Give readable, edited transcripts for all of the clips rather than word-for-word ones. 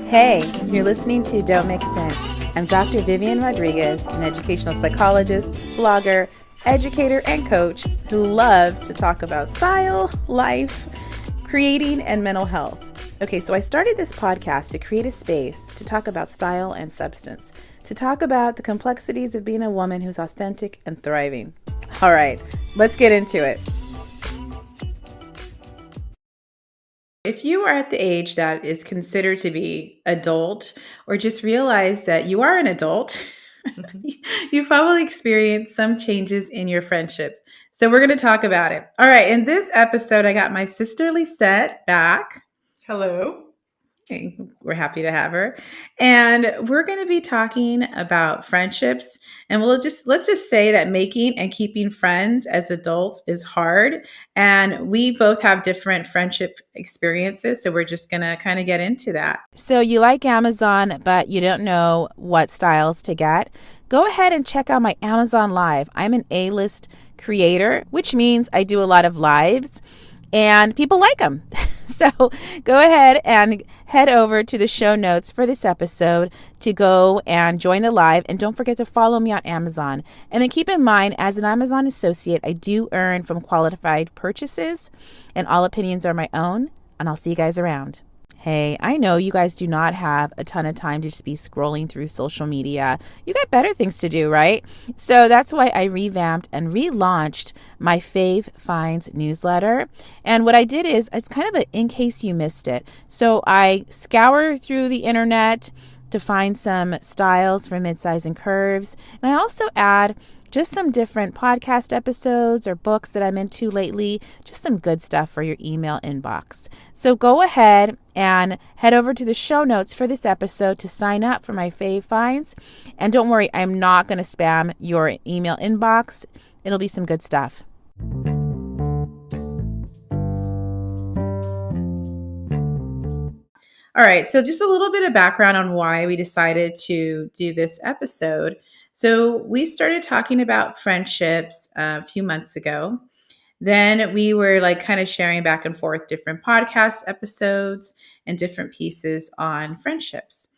Hey, you're listening to Don't Mix In. I'm Dr. Vivian Rodriguez, an educational psychologist, blogger, educator, and coach who loves to talk about style, life, creating, and mental health. Okay, so I started this podcast to create a space to talk about style and substance, to talk about the complexities of being a woman who's authentic and thriving. All right, let's get into it. If you are at the age that is considered to be adult, or just realize that you are an adult, you've probably experienced some changes in your friendship. So we're going to talk about it. All right, in this episode, I got my sister Lisette back. Hello. We're happy to have her. And we're going to be talking about friendships. And let's just say that making and keeping friends as adults is hard. And we both have different friendship experiences. So we're just going to kind of get into that. So you like Amazon, but you don't know what styles to get. Go ahead and check out my Amazon Live. I'm an A-list creator, which means I do a lot of lives and people like them. So go ahead and head over to the show notes for this episode to go and join the live. And don't forget to follow me on Amazon. And then keep in mind, as an Amazon associate, I do earn from qualified purchases, and all opinions are my own. And I'll see you guys around. Hey, I know you guys do not have a ton of time to just be scrolling through social media. You got better things to do, right? So that's why I revamped and relaunched my Fave Finds newsletter. And what I did is, it's kind of a in case you missed it. So I scour through the internet to find some styles for midsize and curves. And I also add just some different podcast episodes or books that I'm into lately, just some good stuff for your email inbox. So go ahead and head over to the show notes for this episode to sign up for my Fave Finds. And don't worry, I'm not going to spam your email inbox. It'll be some good stuff. All right, so just a little bit of background on why we decided to do this episode. So we started talking about friendships a few months ago. Then we were like kind of sharing back and forth different podcast episodes and different pieces on friendships.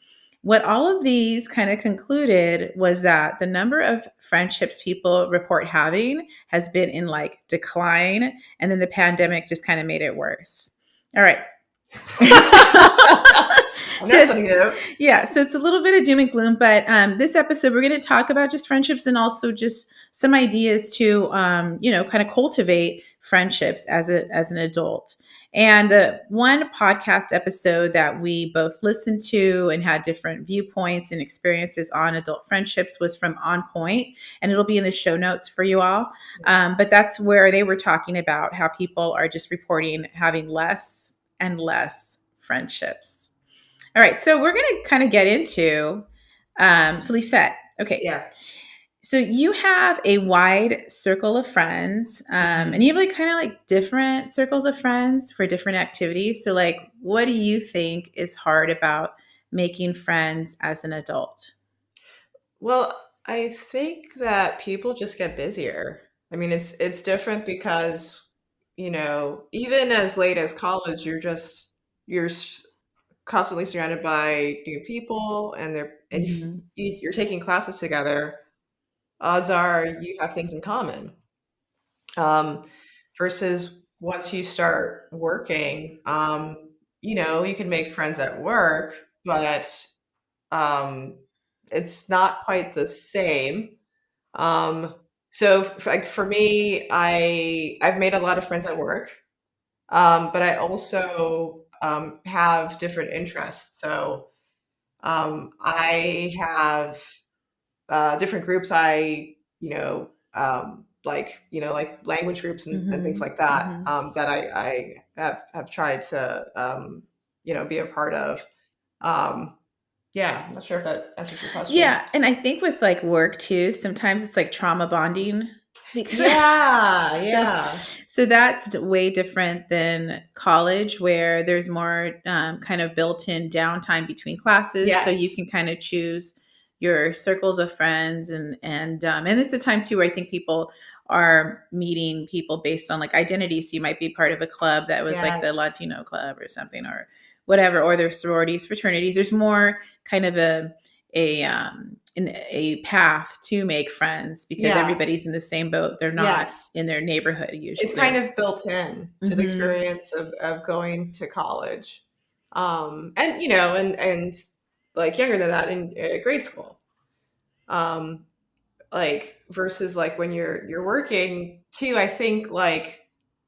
What all of these kind of concluded was that the number of friendships people report having has been in like decline, and then the pandemic just kind of made it worse. All right. Yeah, so it's a little bit of doom and gloom, but this episode we're going to talk about just friendships and also just some ideas to, kind of cultivate friendships as an adult. And the one podcast episode that we both listened to and had different viewpoints and experiences on adult friendships was from On Point, and it'll be in the show notes for you all. But that's where they were talking about how people are just reporting having less and less friendships. All right, so we're going to kind of get into, so Lisette, okay. Yeah. So you have a wide circle of friends, and you have like kind of like different circles of friends for different activities. So like, what do you think is hard about making friends as an adult? Well, I think that people just get busier. I mean, it's different because, even as late as college, you're constantly surrounded by new people, and if you're taking classes together, odds are you have things in common. Versus once you start working, you can make friends at work, but um, it's not quite the same. Um, so like for me, I've made a lot of friends at work, but I also have different interests. So I have different groups like language groups and things like that, that I have tried to, be a part of. Yeah, I'm not sure if that answers your question. Yeah, and I think with like work too, sometimes it's like trauma bonding. Yeah. So that's way different than college, where there's more kind of built-in downtime between classes. Yes. So you can kind of choose your circles of friends, and it's a time too where I think people are meeting people based on like identity. So you might be part of a club that was like the Yes. Latino club or something, or whatever, or there's sororities, fraternities. There's more kind of a path to make friends because Yeah. everybody's in the same boat. They're not Yes. in their neighborhood It's usually. kind of built in to the Mm-hmm. experience of going to college. And and like younger than that in grade school. Um, like versus like when you're working too, I think like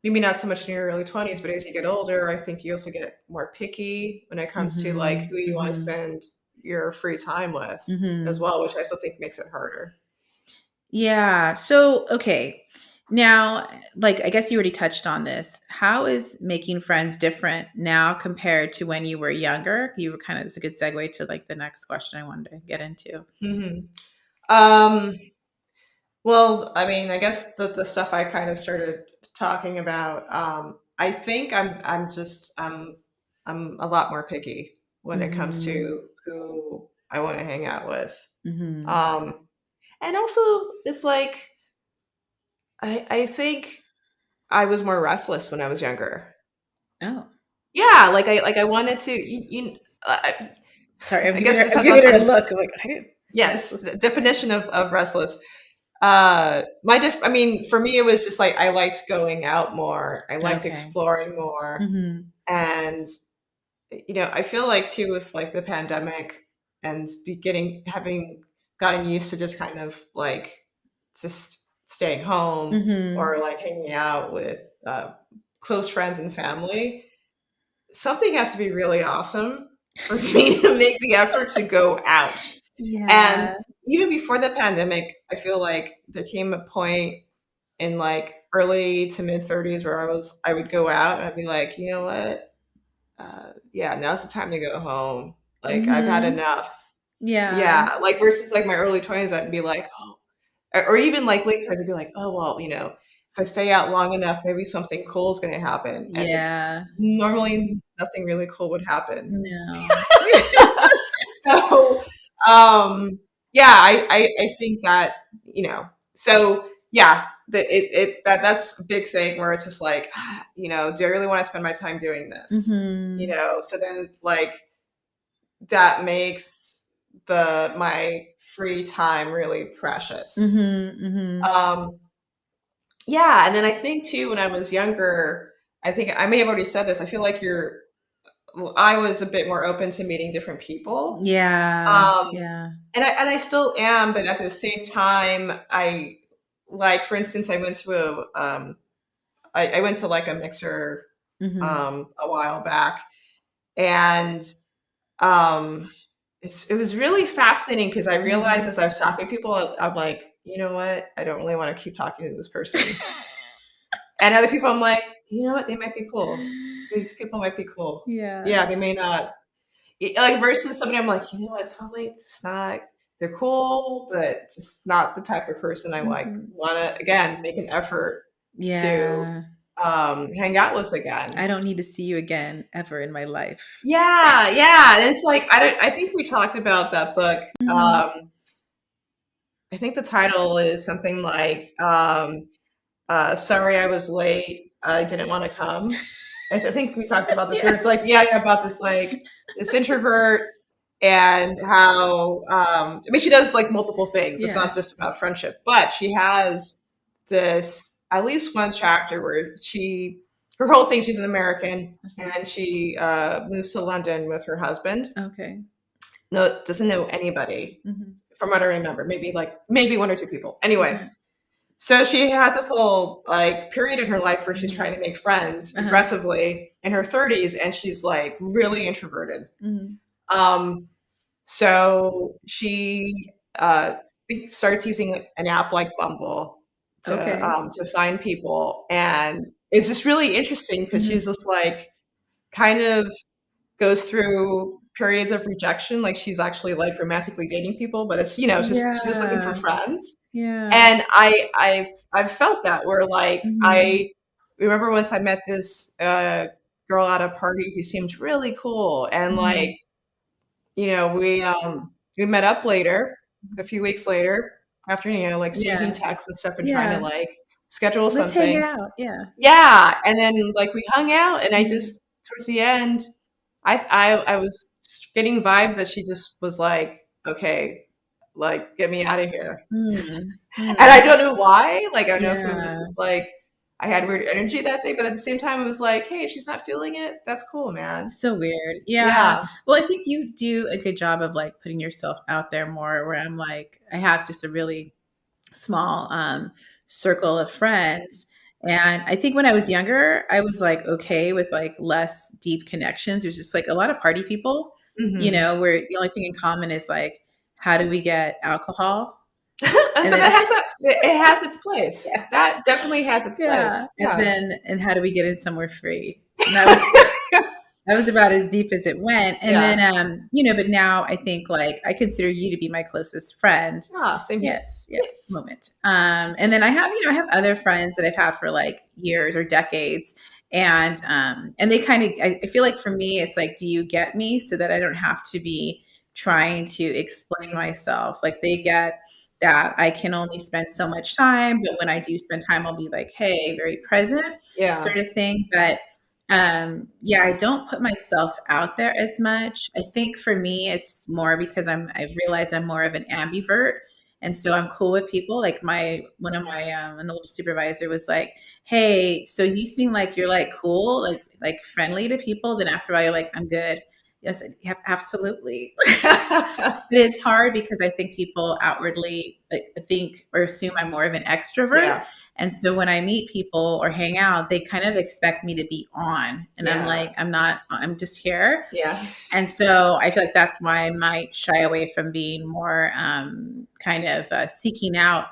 maybe not so much in your early 20s, but as you get older, I think you also get more picky when it comes to like Mm-hmm. who you want to Mm-hmm. spend your free time with as Mm-hmm. well, which I also think makes it harder. Yeah. So, okay. Now, like, I guess you already touched on this. How is making friends different now compared to when you were younger? You were kind of, it's a good segue to like the next question I wanted to get into. Hmm. Um, well, I mean, I guess the stuff I kind of started talking about, I think I'm a lot more picky when it comes Mm-hmm. to who I want to hang out with. Mm-hmm. Um, and also, it's like I think I was more restless when I was younger. Oh, Yeah, like I wanted to. sorry. I guess it I'm depends giving her a on look. I'm like, I didn't. yes, Restless. the definition of restless. I mean, for me, it was just like I liked going out more. I liked Okay. exploring more, Mm-hmm. and I feel like too with like the pandemic and beginning having gotten used to just kind of like just staying home Mm-hmm. or like hanging out with close friends and family. Something has to be really awesome for me to make the effort to go out. And Yeah. even before the pandemic, I feel like there came a point in like early to mid 30s where I would go out and I'd be like, you know what? Yeah, now's the time to go home. Like I've had Mm-hmm. enough. Yeah. Yeah, like versus like my early 20s, I'd be like, oh, or even like late 20s, I'd be like, oh well, if I stay out long enough, maybe something cool is going to happen, and it Yeah. normally nothing really cool would happen. No. So, yeah, I think that, so yeah, that's a big thing where it's just like, do I really want to spend my time doing this? Mm-hmm. So then like that makes my free time really precious. Mm-hmm. Mm-hmm. Um, yeah, and then I think too, when I was younger, I think I may have already said this. I feel like I was a bit more open to meeting different people. Yeah. Um, Yeah. and I still am, but at the same time, like, for instance, I went to like a mixer, Mhm. a while back, and um, it was really fascinating because I realized Mhm. as I was talking to people, I'm like, you know what? I don't really want to keep talking to this person. And other people, I'm like, you know what? They might be cool. These people might be cool. Yeah. Yeah, they may not. Like versus somebody, I'm like, you know what? It's probably it's not. They're cool, but just not the type of person I like Mhm. want to again make an effort to Yeah. hang out with again. I don't need to see you again ever in my life. Yeah, yeah. And it's like I don't. I think we talked about that book. Mhm. I think the title is something like "Sorry I Was Late. I didn't want to come." I think we talked about this where it's Yes. like, yeah, about this like this introvert and how I mean she does like multiple things. It's Yeah. not just about friendship, but she has this at least one chapter where her whole thing she's an American Uh-huh. and she moves to London with her husband. Okay. No, doesn't know anybody Mhm. from what I remember. Maybe one or two people. Anyway, Okay. so she has this whole like period in her life where she's Mhm. trying to make friends Uh-huh. aggressively in her 30s and she's like really introverted. Mhm. Um, so she starts using like, an app like Bumble Okay. to find people, and it's just really interesting because Mhm. she's just like kind of goes through periods of rejection, like she's actually like romantically dating people, but it's just she's just looking for Yeah. friends. Yeah. And I've felt that where like Mhm. I remember once I met this girl at a party who seemed really cool, and like Mhm. we met up later, a few weeks later, after like exchanging Yeah. texts and stuff and trying to Yeah. like schedule Let's hang something. out. Yeah. Yeah, and then, like, we hung out, and I Mhm. just towards the end, I was getting vibes that she just was like, "Okay, like, get me out of here." Mm. And I Mm. don't know why, like, I don't know if it was Yeah. just, like, I had weird energy that day, but at the same time, it was like, "Hey, if she's not feeling it, that's cool, man." So weird. Yeah. Yeah. Well, I think you do a good job of like putting yourself out there more where I'm like, I have just a really small circle of friends. And I think when I was younger, I was like okay with like less deep connections. It was just like a lot of party people, Mhm. where the only thing in common is like, how do we get alcohol? But And then, it has its place. yeah, That definitely has its yeah. place. And Yeah. then, and how do we get in somewhere free? And that was it. That was about as deep as it went. And then, Yeah. but now I think like I consider you to be my closest friend. Ah, same here. Yes, yes, Yes. moment. And then I have other friends that I've had for like years or decades. And they kind of, I feel like for me, it's like, do you get me so that I don't have to be trying to explain myself? Like they get that I can only spend so much time, but when I do spend time, I'll be like, hey, very present Yeah. sort of thing. But yeah, I don't put myself out there as much. I think for me it's more because I've realized I'm more of an ambivert. And so I'm cool with people. Like my one of my an old supervisor was like, "Hey, so you seem like you're like cool, like friendly to people. Then after a while, you're like, I'm good." Yes, yep, absolutely. But it's hard because I think people outwardly think or assume I'm more of an extrovert. Yeah. And so when I meet people or hang out, they kind of expect me to be on. And I'm Yeah. like, I'm not, I'm just here. Yeah. And so I feel like that's why I might shy away from being more kind of seeking out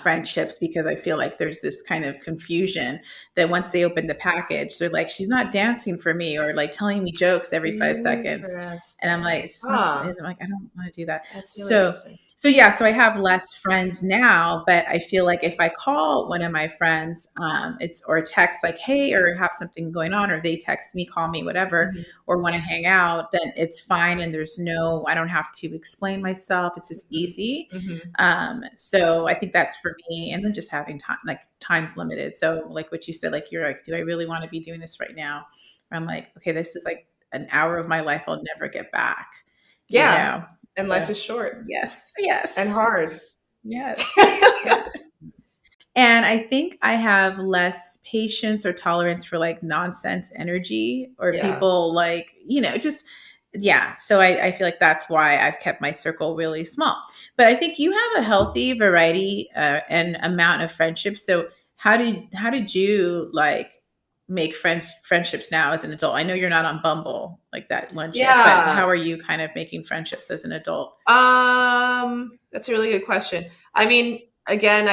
friendships because I feel like there's this kind of confusion that once they open the package, they're like, she's not dancing for me or like telling me jokes every 5 seconds. And I'm like, Interesting. it's not, Huh. and I'm like, I don't want to do that. That's really So, interesting. so yeah, so I have less friends now, but I feel like if I call one of my friends, it's or text like, hey, or have something going on, or they text me, call me, whatever, Mhm. or want to hang out, then it's fine. And there's no, I don't have to explain myself. It's just Mhm. easy. Mhm. So I think that's for me, and then just having time, like time's limited. So like what you said, like you're like, do I really want to be doing this right now? I'm like, okay, this is like an hour of my life I'll never get back, you Yeah. know? And life So is short yes, and yes, hard. yes, yeah. And I think I have less patience or tolerance for like nonsense energy or Yeah. people like, just, yeah. So I feel like that's why I've kept my circle really small. But I think you have a healthy variety and amount of friendships. So how did you like make friendships now as an adult? I know you're not on Bumble like that one chick, but Yeah. how are you kind of making friendships as an adult? That's a really good question. I mean, again,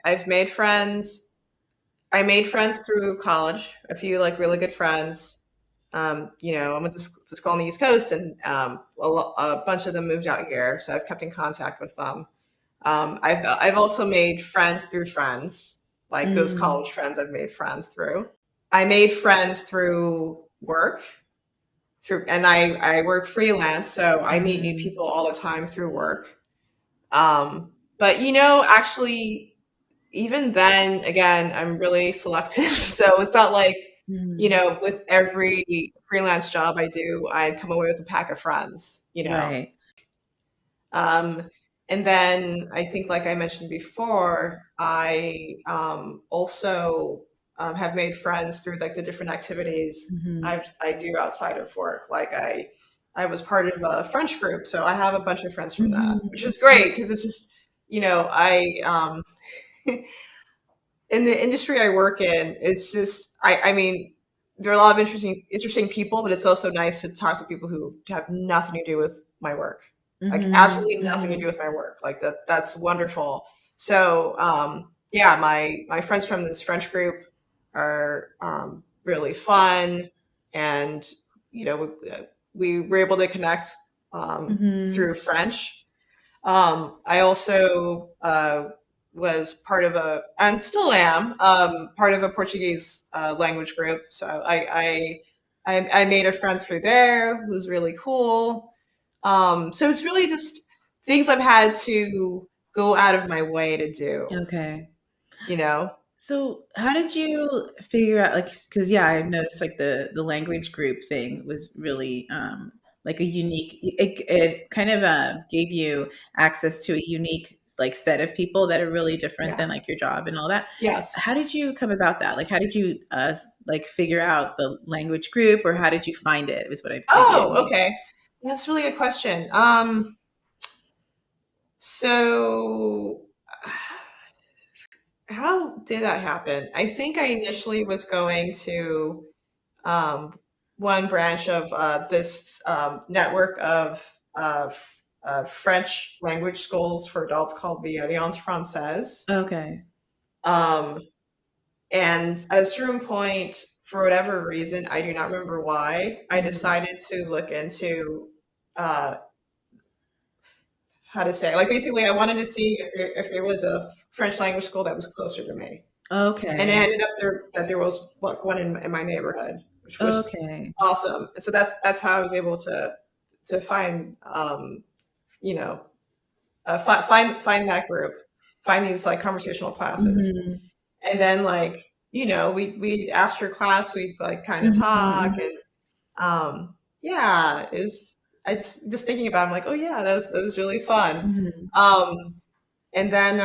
I've made friends. I made friends through college, a few like really good friends. I went to school on the East Coast, and a bunch of them moved out here, so I've kept in contact with them. I've also made friends through friends, like those Mm, college friends I've made friends through. I made friends through work, and I work freelance, so I meet new mm, people all the time through work. But actually, even then, again, I'm really selective. So it's not like, mm. with every freelance job I do, I come away with a pack of friends. Right. Um, and then I think, like I mentioned before, I also have made friends through like the different activities Hmm. I do outside of work. Like I was part of a French group, so I have a bunch of friends from that, which Hmm. is great because it's just I in the industry I work in, it's just I mean, there are a lot of interesting people, but it's also nice to talk to people who have nothing to do with my work. Like Hmm. absolutely nothing to do Hmm. with my work. Like that's wonderful. So yeah, my friends from this French group are really fun, and we were able to connect Hmm. through French. I also was part of and still am, part of a Portuguese language group. So I made a friend through there who's really cool. So it's really just things I've had to go out of my way to do. Okay. you know? So, how did you figure out, like, because yeah, I've noticed like the language group thing was really like a unique. It kind of gave you access to a unique like set of people that are really different Yeah. than like your job and all that. Yes. How did you come about that? Like, how did you like figure out the language group, or how did you find it? Was what I maybe I Oh, mean. okay. That's a really good question. So how did that happen? I think I initially was going to um, one branch of this network of French language schools for adults called the Alliance Française. Okay. Um, and at a certain point, for whatever reason, I do not remember why, I Mhm. decided to look into uh, how to say, like, basically, I wanted to see if there was a French language school that was closer to me. And it Okay. ended up that there was like one in my neighborhood, which was Okay. awesome. And so that's how I was able to find you know find that group, find these like conversational classes, Hmm. and then like we after class we'd like kind of talk Hmm. and yeah, is I just thinking about it, I'm like, oh yeah, that was really fun. Hmm. Um, and then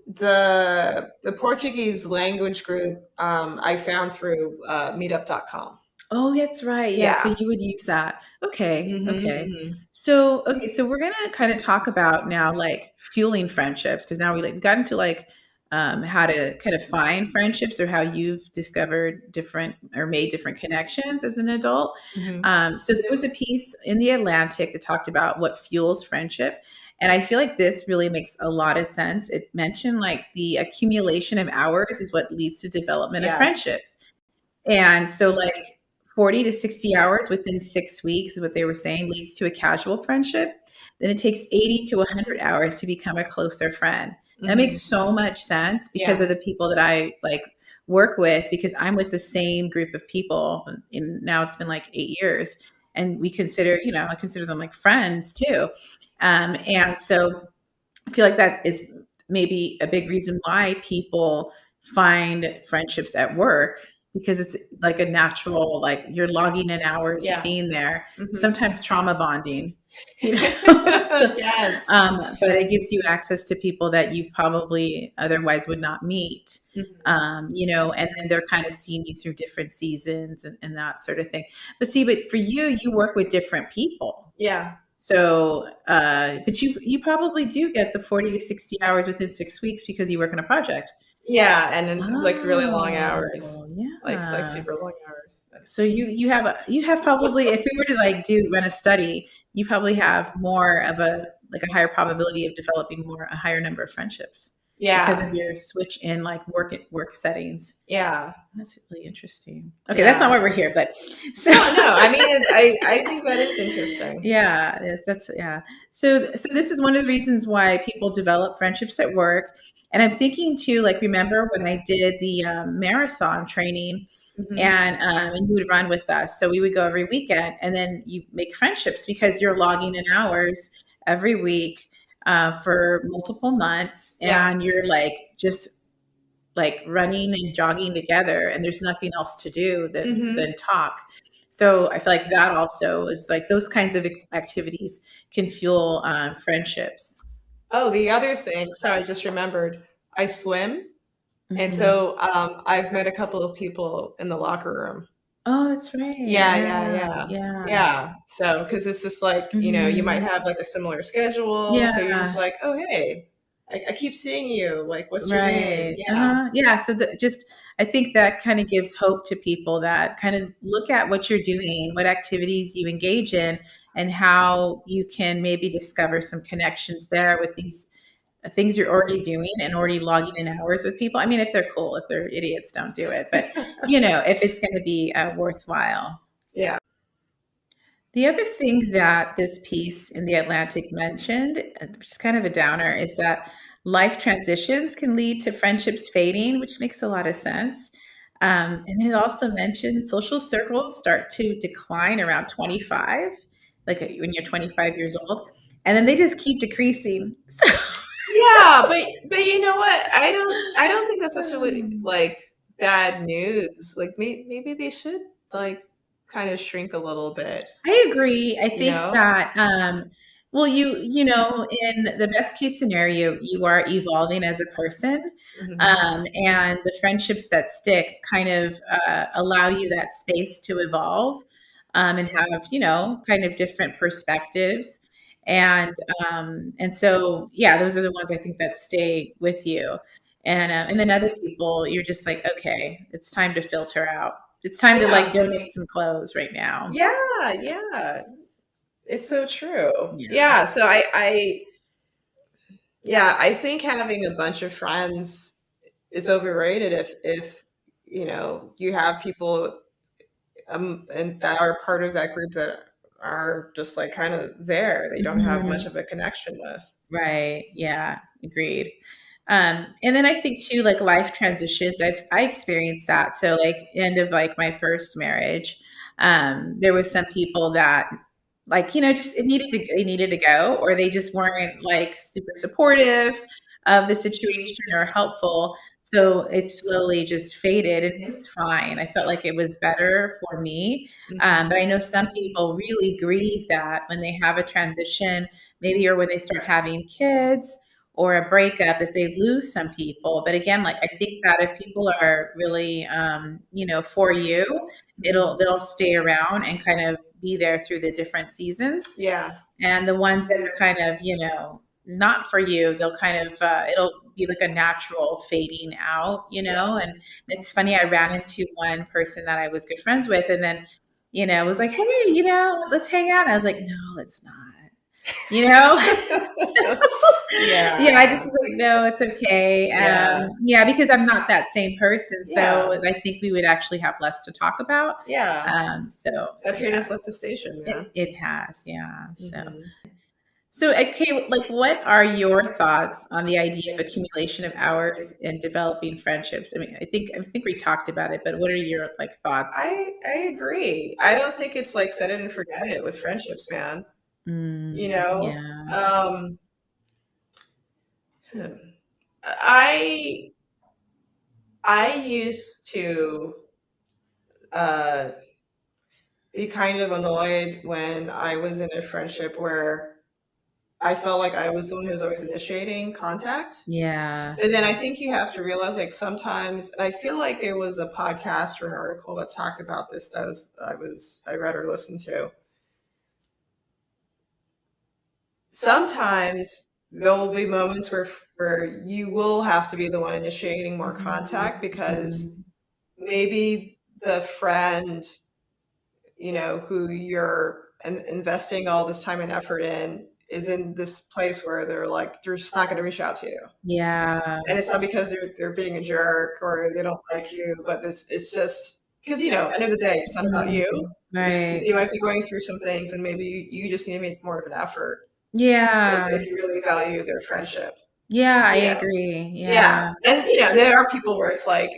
the Portuguese language group I found through meetup.com. Oh, that's right. Yeah, so Yeah. you would use that. Okay, Mhm, okay. mhm. So we're gonna kind of talk about now like fueling friendships because now we like got into like how to kind of find friendships or how you've discovered different or made different connections as an adult. Mhm. So there was a piece in the Atlantic that talked about what fuels friendship. And I feel like this really makes a lot of sense. It mentioned like the accumulation of hours is what leads to development of Yes. friendships. And so, like 40 to 60 hours within 6 weeks is what they were saying leads to a casual friendship. Then it takes 80 to 100 hours to become a closer friend. That makes Mhm. so much sense because Yeah. of the people that I like work with, because I'm with the same group of people. And now it's been like 8 years. And we consider, I consider them like friends too. And so I feel like that is maybe a big reason why people find friendships at work because it's like a natural, like you're logging in hours of Yeah. being there, Mhm. sometimes trauma bonding, you know. So, Yes. but it gives you access to people that you probably otherwise would not meet. Mhm. And then they're kind of seeing you through different seasons and that sort of thing. But for you, you work with different people. Yeah. So, but you probably do get the 40 to 60 hours within 6 weeks because you work on a project. Yeah, and then it's like really long hours, Oh, like yeah. super long hours. So you have probably, if we were to like run a study, you probably have more of a like a higher probability of developing more a higher number of friendships because Yeah. of your switch in like work settings. Yeah. That's really interesting. Okay, that's not Yeah. why we're here, but so No, no, I mean, I think that is interesting. yeah, that's yeah. So this is one of the reasons why people develop friendships at work. And I'm thinking too, like remember when I did the marathon training, Mhm. and you would run with us. So we would go every weekend, and then you make friendships because you're logging in hours every week for multiple months, Yeah. and you're like just like running and jogging together and there's nothing else to do than Mhm. talk. So I feel like that also is like those kinds of activities can fuel friendships. Oh, the other thing, sorry, I just remembered, I swim, and Hmm. so, I've met a couple of people in the locker room. Oh, that's right. Yeah, yeah, Yeah, yeah. yeah. Yeah. So, because it's just like, you might Hmm. have, like, a similar schedule, so you're just Yeah. like, "Oh, hey, I keep seeing you, like, what's your name?" Right. Yeah. Uh-huh. Yeah. So just, I think that kind of gives hope to people that kind of look at what you're doing, what activities you engage in, and how you can maybe discover some connections there with these things you're already doing and already logging in hours with people. I mean, if they're cool, if they're idiots, don't do it. But, if it's going to be worthwhile. Yeah. The other thing that this piece in the Atlantic mentioned, which is kind of a downer, is that life transitions can lead to friendships fading, which makes a lot of sense. And then it also mentioned social circles start to decline around 25, like when you're 25 years old, and then they just keep decreasing. So, Yeah, but you know what? I don't think that's necessarily like bad news. Like maybe they should like kind of shrink a little bit, I agree. I you think know? that, well, in the best case scenario, you are evolving as a person, Hmm. and the friendships that stick kind of allow you that space to evolve, and have, kind of different perspectives. And so, yeah, those are the ones I think that stay with you. And then other people, you're just like, okay, it's time to filter out. It's time to like Yeah. donate some clothes right now. Yeah, yeah. It's so true. Yeah. Yeah, so yeah, I think having a bunch of friends is overrated if you have people and that are part of that group that are just like kind of there. They don't have much Mhm. of a connection with. Right. Yeah. Agreed. And then I think too, like life transitions, I experienced that. So like end of like my first marriage, there was some people that like, just they needed to go, or they just weren't like super supportive of the situation or helpful. So it slowly just faded, and it was fine. I felt like it was better for me. But Hmm. I know some people really grieve that when they have a transition, maybe, or when they start having kids or a breakup, that they lose some people. But again, like I think that if people are really, for you, Hmm. they'll stay around and kind of be there through the different seasons. Yeah. And the ones that are kind of, not for you, they'll kind of, it'll be like a natural fading out, Yes. and it's funny, I ran into one person that I was good friends with, and then, was like, hey, let's hang out. And I was like, no, let's not, you know? So, yeah, I just Yeah. was like, no, it's okay. Yeah. Yeah, because I'm not that same person. So Yeah. I think we would actually have less to talk about. Yeah. So That train yeah, has left the station, man. it has. Yeah. Hmm. So, okay, like what are your thoughts on the idea of accumulation of hours and developing friendships? I mean, I think we talked about it, but what are your like thoughts? I agree. I don't think it's like set it and forget it with friendships, man. You know, Yeah. um, hmm. I I used to uh, be kind of annoyed when I was in a friendship where I felt like I was the one who was always initiating contact. Yeah. And then I think you have to realize, like, sometimes, and I feel like there was a podcast or an article that talked about this that I read or listened to. Sometimes there will be moments where you will have to be the one initiating more contact because Mhm. maybe the friend, who you're investing all this time and effort in is in this place where they're just not going to reach out to you. Yeah. And it's not because they're being a jerk or they don't like you, but it's just because, end of the day, it's not about you. Mhm. You Right. might be going through some things, and maybe you just need to make more of an effort Yeah. if you really value their friendship. Yeah, I You know, agree. yeah, Yeah. and there are people where it's like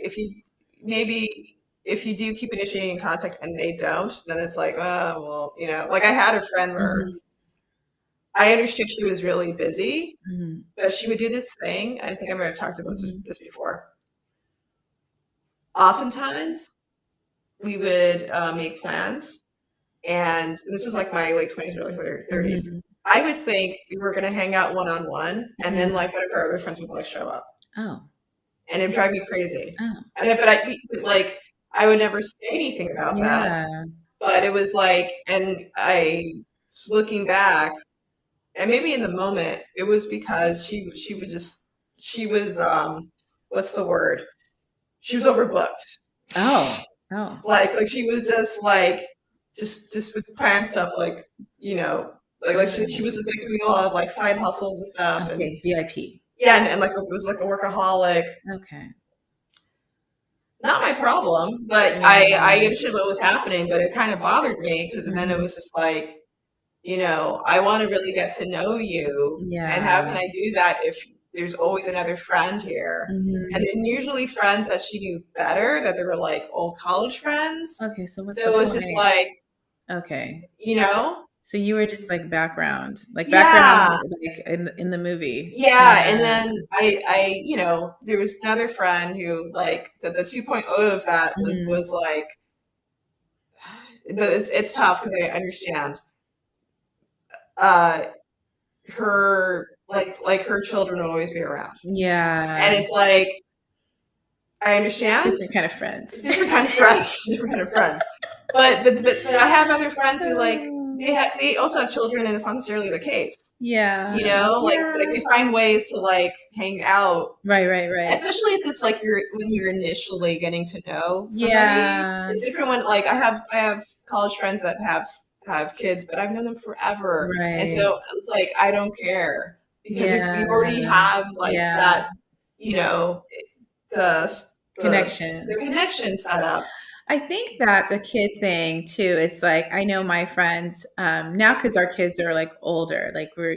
maybe if you do keep initiating contact and they don't, then it's like, oh well, like I had a friend where Mhm. I understood she was really busy, Mhm. but she would do this thing. I think I might have talked about Mhm. this before. Oftentimes, we would make plans, and this was like my late 20s, early 30s. Mhm. I would think we were going to hang out one on one, and then Mhm. like one of our other friends would like show up, Oh. and it'd drive me crazy. Oh. But I would never say anything about that. Yeah. But it was like, and looking back, and maybe in the moment, it was because she was what's the word? She was overbooked. Oh. Oh. Like she was just like just would plan stuff like you know like she was just like doing a lot of like side hustles and stuff, and Okay, VIP. yeah, and like it was like a workaholic. Okay. Not my problem, but I Yeah. understood what was happening, but it kind of bothered me because then it Mhm. was just like, I want to really get to know you, and how Yeah. can I do that if there's always another friend here? And Mhm. then usually friends that she knew better, that they were like old college friends. Okay, so what's the So it was just point? like, Okay. you know? So you were just like background, Yeah. like in the movie. Yeah, and Yeah. then there was another friend who, like, the 2.0 of that was Mhm. like, but it's tough because I understand. Uh, her children will always be around, Yeah. and it's like, I understand. Different kind of friends. Different kind of friends, different kind of friends. But I have other friends who, like, they also have children, and it's not necessarily the case. Yeah. Like Yeah. they find ways to, like, hang out, Right, right, right. especially if it's like when you're initially getting to know somebody. Yeah. It's different when, like, I have college friends that have kids, but I've known them forever, and Right. so it's like I don't care because we Yeah. already have, like, Yeah. that, you know the the Connection. connection set up. I think that the kid thing too, it's like I know my friends now because our kids are like older, like we're,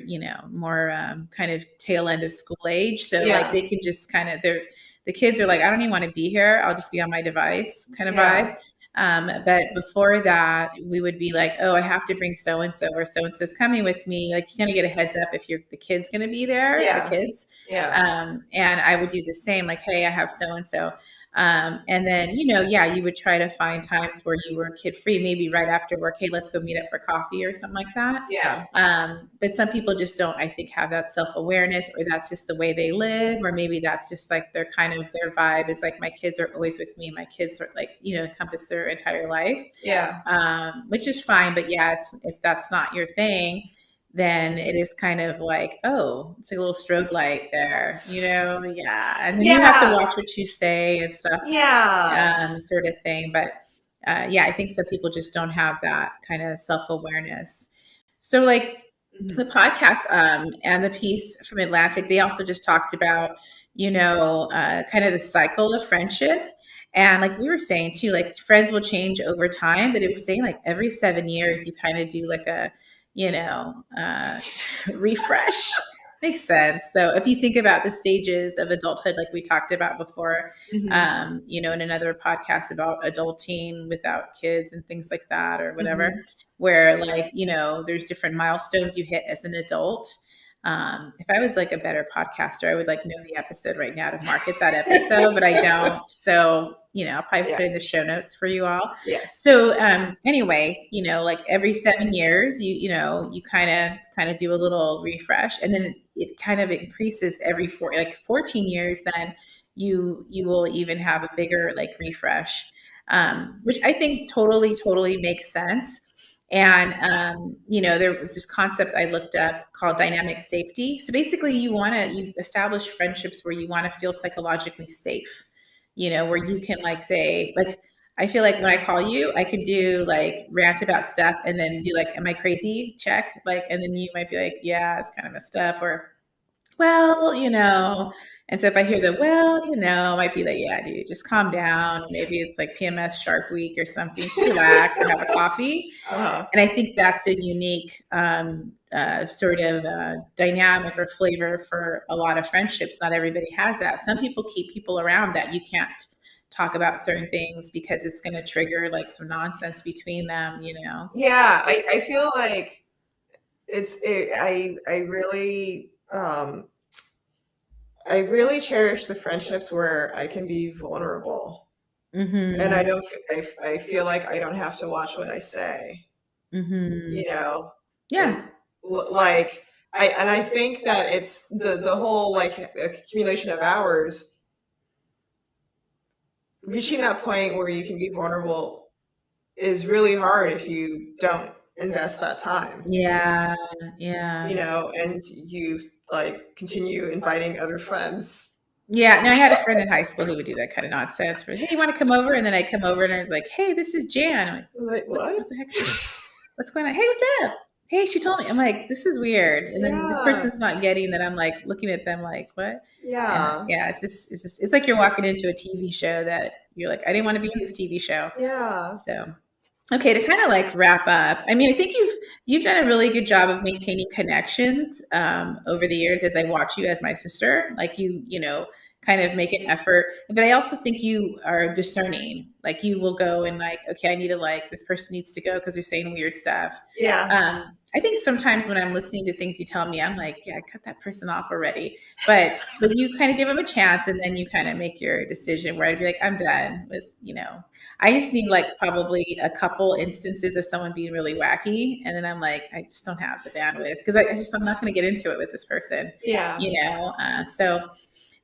more kind of tail end of school age. So like Yeah, they can just kind of, the kids are like, I don't even want to be here. I'll just be on my device kind of vibe. yeah, But before that, we would be like, oh, I have to bring so and so or so and so's coming with me. Like, you're gonna get a heads up if the kid's gonna be there, the yeah, kids. yeah, And I would do the same, like, hey, I have so and so. And then, yeah, you would try to find times where you were kid free, maybe right after work. Hey, let's go meet up for coffee or something like that. yeah, But some people just don't, I think, have that self awareness, or that's just the way they live, or maybe that's just like their vibe is like, my kids are always with me. My kids are like, encompass their entire life, yeah, which is fine. But yeah, if that's not your thing, then it is kind of like, oh, it's like a little strobe light there, yeah. And then you have to yeah, watch what you say and stuff, yeah. sort of thing. But yeah, I think some people just don't have that kind of self awareness. So, like the Mhm. podcast and the piece from Atlantic, they also just talked about, kind of the cycle of friendship. And like we were saying too, like friends will change over time, but it was saying like every 7 years, you kind of do like a, you know, uh, refresh. Makes sense. So if you think about the stages of adulthood, like we talked about before, Mhm. in another podcast about adulting without kids and things like that, or whatever, Mhm. where like, there's different milestones you hit as an adult. If I was like a better podcaster, I would like know the episode right now to market that episode, but I don't. So, I'll probably Yeah. put in the show notes for you all. Yes. So anyway, like every 7 years, you kind of do a little refresh, and then it kind of increases every 14 years. Then you will even have a bigger like refresh, which I think totally makes sense. And there was this concept I looked up called dynamic safety. So basically, you establish friendships where you want to feel psychologically safe. Where you can like say like, I feel like when I call you, I could do like rant about stuff and then do like, am I crazy? Check. Like, and then you might be like, yeah, it's kind of messed up, or well, and so if I hear the well, I might be like, yeah, dude, just calm down. Maybe it's like PMS Shark Week or something. Just relax or have a coffee. Uh-huh. And I think that's a unique sort of dynamic or flavor for a lot of friendships. Not everybody has that. Some people keep people around that you can't talk about certain things because it's going to trigger like some nonsense between them. Yeah, I feel like I really cherish the friendships where I can be vulnerable, and I Hmm. don't I feel like I don't have to watch what I say, Hmm. you know? Yeah. And like, I think that it's the whole, like, accumulation of hours, reaching that point where you can be vulnerable is really hard if you don't invest that time, Yeah. Yeah. and you, like, continue inviting other friends. Yeah, no, I had a friend in high school who would do that kind of nonsense for, "Hey, you wanna come over?" And then I come over and I was like, "Hey, this is Jan." I'm like, Like, "What what? what the heck's what's going on? Hey, what's up? Hey, she told me." I'm like, "This is weird." And then this Yeah, person's not getting that I'm, like, looking at them like, "What?" And, yeah, yeah, it's like you're walking into a TV show that you're like, "I didn't wanna be in this TV show." yeah, So, okay, to kind of like wrap up, I mean, I think you've done a really good job of maintaining connections over the years as I watch you as my sister. Like kind of make an effort. But I also think you are discerning. Like you will go and like, okay, I need to like this person needs to go because they're saying weird stuff. Yeah. I think sometimes when I'm listening to things you tell me, I'm like, yeah, cut that person off already. But you kind of give them a chance, and then you kind of make your decision. Where I'd be like, I'm done with, I just need like probably a couple instances of someone being really wacky, and then I'm like, I just don't have the bandwidth because I'm not going to get into it with this person, Yeah. So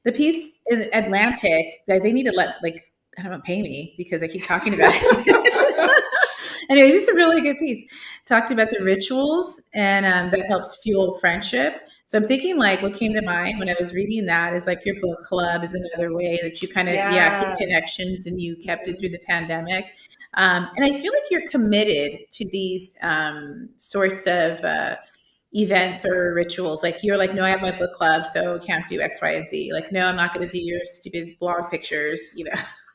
the piece in Atlantic, they need to let like I don't know, pay me because I keep talking about it. Anyway, just a really good piece. Talked about the rituals and that helps fuel friendship. So I'm thinking like what came to mind when I was reading that is like your book club is another way that you kind of keep Yes. connections and you kept it through the pandemic. And I feel like you're committed to these sorts of events or rituals. Like you're like, no, I have my book club, so I can't do X, Y, and Z. Like, no, I'm not going to do your stupid blog pictures,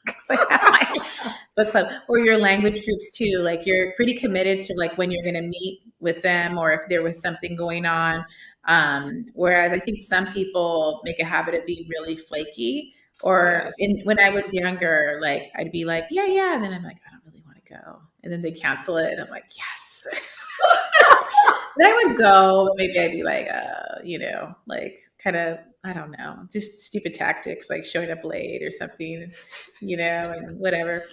because I have my book club or your language groups too. Like you're pretty committed to like when you're going to meet with them or if there was something going on. Whereas I think some people make a habit of being really flaky. Yes. When I was younger, like I'd be like, yeah, yeah, and then I'm like, I don't really want to go, and then they cancel it, and I'm like, yes. Then I would go, but maybe I'd be like, like kind of, I don't know, just stupid tactics like showing up late or something, and whatever.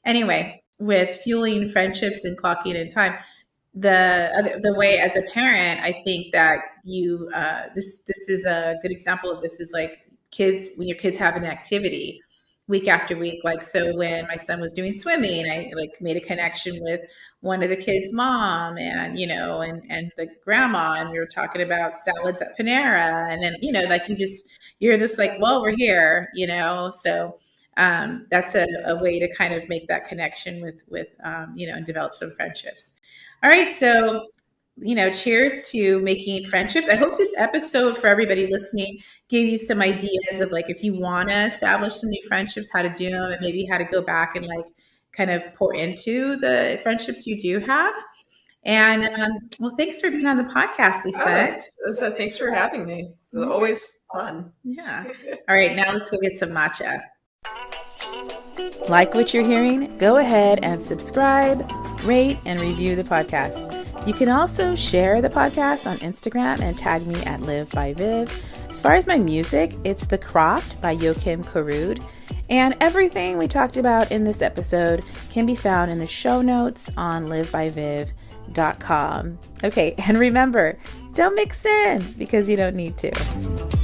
Anyway, with fueling friendships and clocking in time, the way as a parent, I think that this is a good example of this is like kids when your kids have an activity week after week. Like so, when my son was doing swimming, I like made a connection with one of the kids' mom, and and the grandma, and we were talking about salads at Panera, and then like you're just like, well, we're here, so. That's a way to kind of make that connection with and develop some friendships. All right, so cheers to making friendships. I hope this episode for everybody listening gave you some ideas of like if you want to establish some new friendships, how to do them, and maybe how to go back and like kind of pour into the friendships you do have. And well, thanks for being on the podcast, Oh, Lisette. so thanks for having me. It's Yeah, always fun. yeah. All right, now let's go get some matcha. Like what you're hearing? Go ahead and subscribe, rate, and review the podcast. You can also share the podcast on Instagram and tag me at Live by Viv. As far as my music, it's The Croft by Joachim Karud. And everything we talked about in this episode can be found in the show notes on livebyviv.com. Okay, and remember, don't mix in because you don't need to.